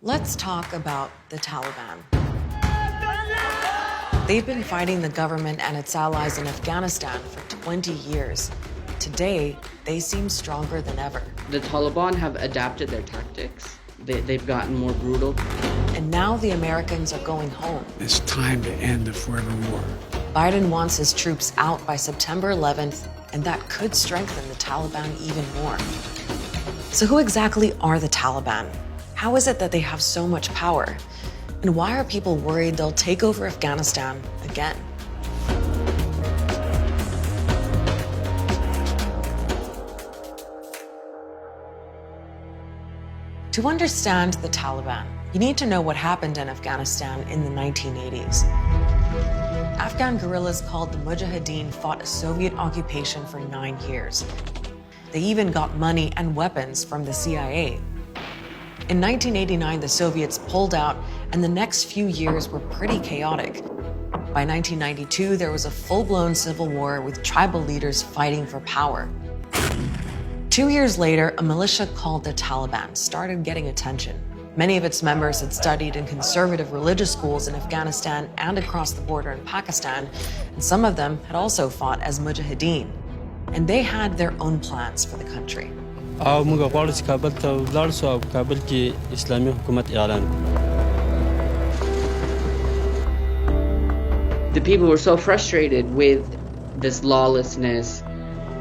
Let's talk about the Taliban. They've been fighting the government and its allies in Afghanistan for 20 years. Today, they seem stronger than ever. The Taliban have adapted their tactics. They've gotten more brutal. And now the Americans are going home. It's time to end the forever war. Biden wants his troops out by September 11th, and that could strengthen the Taliban even more. So who exactly are the Taliban? How is it that they have so much power? And why are people worried they'll take over Afghanistan again? To understand the Taliban, you need to know what happened in Afghanistan in the 1980s. Afghan guerrillas called the Mujahideen fought a Soviet occupation for 9 years. They even got money and weapons from the CIA. In 1989, the Soviets pulled out, and the next few years were pretty chaotic. By 1992, there was a full-blown civil war with tribal leaders fighting for power. 2 years later, a militia called the Taliban started getting attention. Many of its members had studied in conservative religious schools in Afghanistan and across the border in Pakistan, and some of them had also fought as Mujahideen. And they had their own plans for the country. The people were so frustrated with this lawlessness,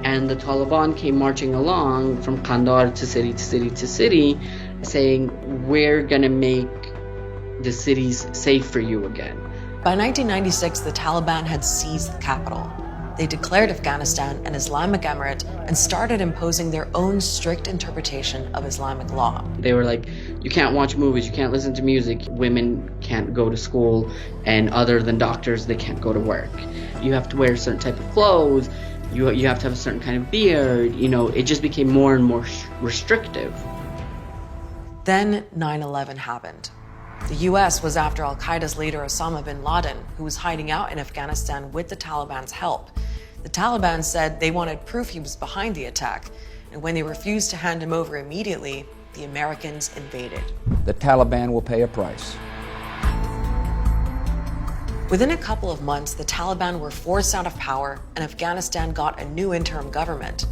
and the Taliban came marching along from Kandahar to city to city to city, saying, we're gonna make the cities safe for you again. By 1996, the Taliban had seized the capital. They declared Afghanistan an Islamic emirate and started imposing their own strict interpretation of Islamic law. They were like, you can't watch movies, you can't listen to music, women can't go to school, and other than doctors, they can't go to work. You have to wear a certain type of clothes, you have to have a certain kind of beard, it just became more and more restrictive. Then 9/11 happened. The US was after al-Qaeda's leader Osama bin Laden, who was hiding out in Afghanistan with the Taliban's help. The Taliban said they wanted proof he was behind the attack, and when they refused to hand him over immediately, the Americans invaded. The Taliban will pay a price. Within a couple of months, the Taliban were forced out of power, and Afghanistan got a new interim government.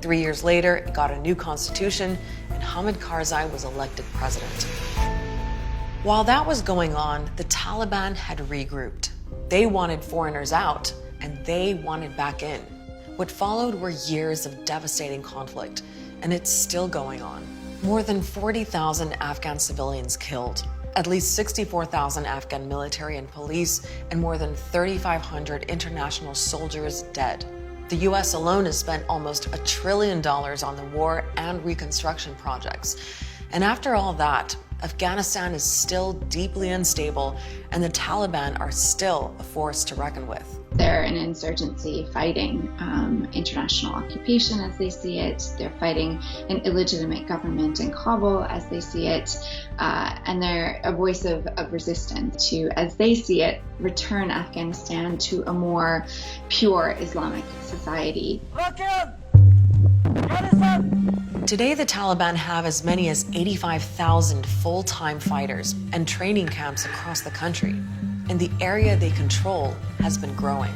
3 years later, it got a new constitution, and Hamid Karzai was elected president. While that was going on, the Taliban had regrouped. They wanted foreigners out, and they wanted back in. What followed were years of devastating conflict, and it's still going on. More than 40,000 Afghan civilians killed, at least 64,000 Afghan military and police, and more than 3,500 international soldiers dead. The US alone has spent almost $1 trillion on the war and reconstruction projects. And after all that, Afghanistan is still deeply unstable, and the Taliban are still a force to reckon with. They're an insurgency fighting international occupation as they see it. They're fighting an illegitimate government in Kabul as they see it. And they're a voice of resistance to, as they see it, return Afghanistan to a more pure Islamic society. Today, the Taliban have as many as 85,000 full-time fighters and training camps across the country, and the area they control has been growing.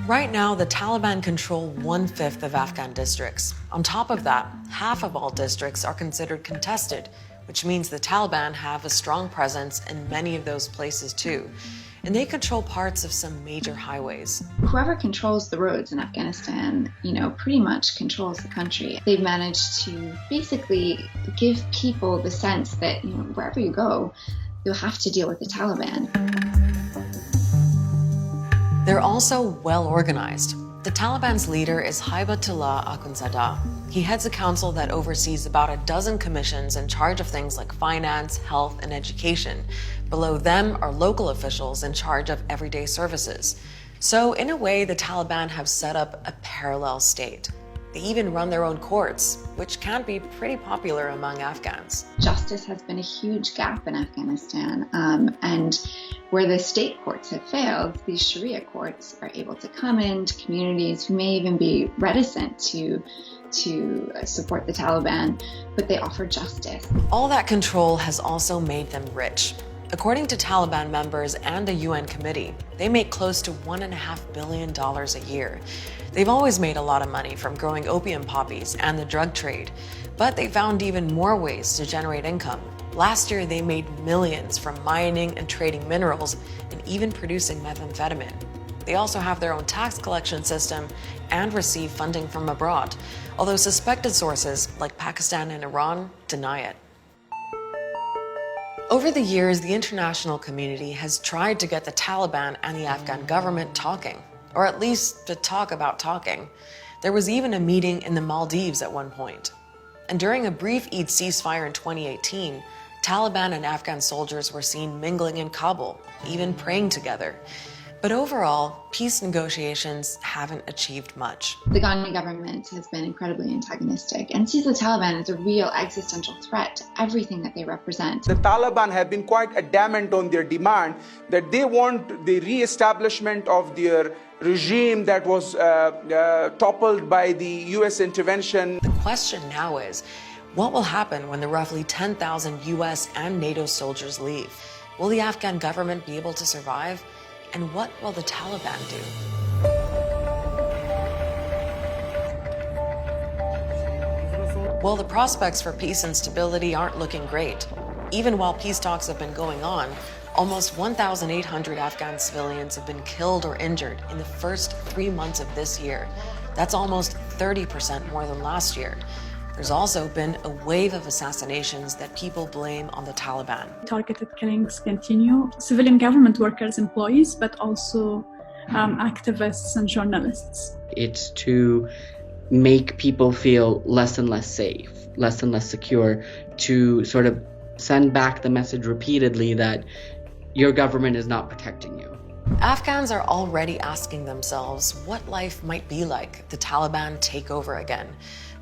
Right now, the Taliban control 1/5 of Afghan districts. On top of that, half of all districts are considered contested, which means the Taliban have a strong presence in many of those places too. And they control parts of some major highways. Whoever controls the roads in Afghanistan, pretty much controls the country. They've managed to basically give people the sense that, wherever you go, you'll have to deal with the Taliban. They're also well organized. The Taliban's leader is Haibatullah Akhundzada. He heads a council that oversees about a dozen commissions in charge of things like finance, health, and education. Below them are local officials in charge of everyday services. So in a way, the Taliban have set up a parallel state. They even run their own courts, which can be pretty popular among Afghans. Justice has been a huge gap in Afghanistan, and where the state courts have failed, these Sharia courts are able to come into communities who may even be reticent to to support the Taliban, but they offer justice. All that control has also made them rich. According to Taliban members and a UN committee, they make close to $1.5 billion a year. They've always made a lot of money from growing opium poppies and the drug trade, but they found even more ways to generate income. Last year, they made millions from mining and trading minerals and even producing methamphetamine. They also have their own tax collection system and receive funding from abroad, although suspected sources like Pakistan and Iran deny it. Over the years, the international community has tried to get the Taliban and the Afghan government talking, or at least to talk about talking. There was even a meeting in the Maldives at one point. And during a brief Eid ceasefire in 2018, Taliban and Afghan soldiers were seen mingling in Kabul, even praying together. But overall, peace negotiations haven't achieved much. The Ghani government has been incredibly antagonistic and sees the Taliban as a real existential threat to everything that they represent. The Taliban have been quite adamant on their demand that they want the re-establishment of their regime that was toppled by the US intervention. The question now is, what will happen when the roughly 10,000 US and NATO soldiers leave? Will the Afghan government be able to survive? And what will the Taliban do? Well, the prospects for peace and stability aren't looking great. Even while peace talks have been going on, almost 1,800 Afghan civilians have been killed or injured in the first 3 months of this year. That's almost 30% more than last year. There's also been a wave of assassinations that people blame on the Taliban. Targeted killings continue. Civilian government workers, employees, but also activists and journalists. It's to make people feel less and less safe, less and less secure, to sort of send back the message repeatedly that your government is not protecting you. Afghans are already asking themselves what life might be like if the Taliban take over again.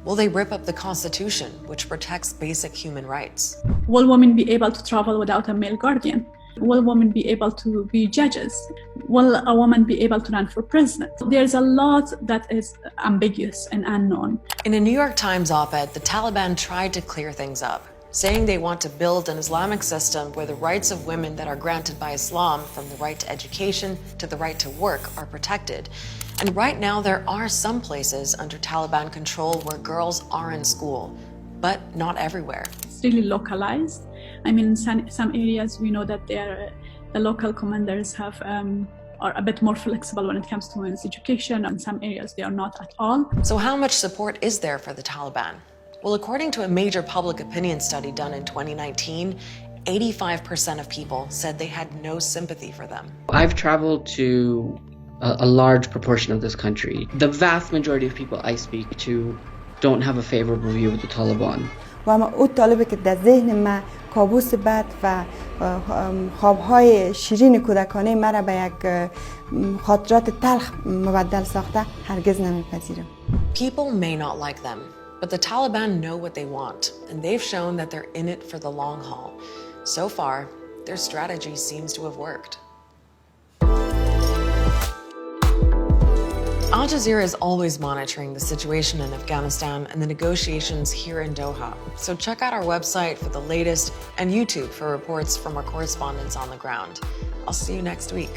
Will they rip up the Constitution, which protects basic human rights? Will women be able to travel without a male guardian? Will women be able to be judges? Will a woman be able to run for president? There's a lot that is ambiguous and unknown. In a New York Times op-ed, the Taliban tried to clear things up, saying they want to build an Islamic system where the rights of women that are granted by Islam, from the right to education to the right to work, are protected. And right now, there are some places under Taliban control where girls are in school, but not everywhere. It's really localized. I mean, in some areas, we know that the local commanders are a bit more flexible when it comes to women's education. In some areas, they are not at all. So how much support is there for the Taliban? Well, according to a major public opinion study done in 2019, 85% of people said they had no sympathy for them. I've traveled to a large proportion of this country. The vast majority of people I speak to don't have a favorable view of the Taliban. و اما اون طالبه که در ذهن من کابوس بد و خوابهای شیرین کودکانه مرا به یک خاطرات تلخ مبدل ساخته هرگز نمیپذیرم. People may not like them, but the Taliban know what they want, and they've shown that they're in it for the long haul. So far, their strategy seems to have worked. Al Jazeera is always monitoring the situation in Afghanistan and the negotiations here in Doha. So check out our website for the latest and YouTube for reports from our correspondents on the ground. I'll see you next week.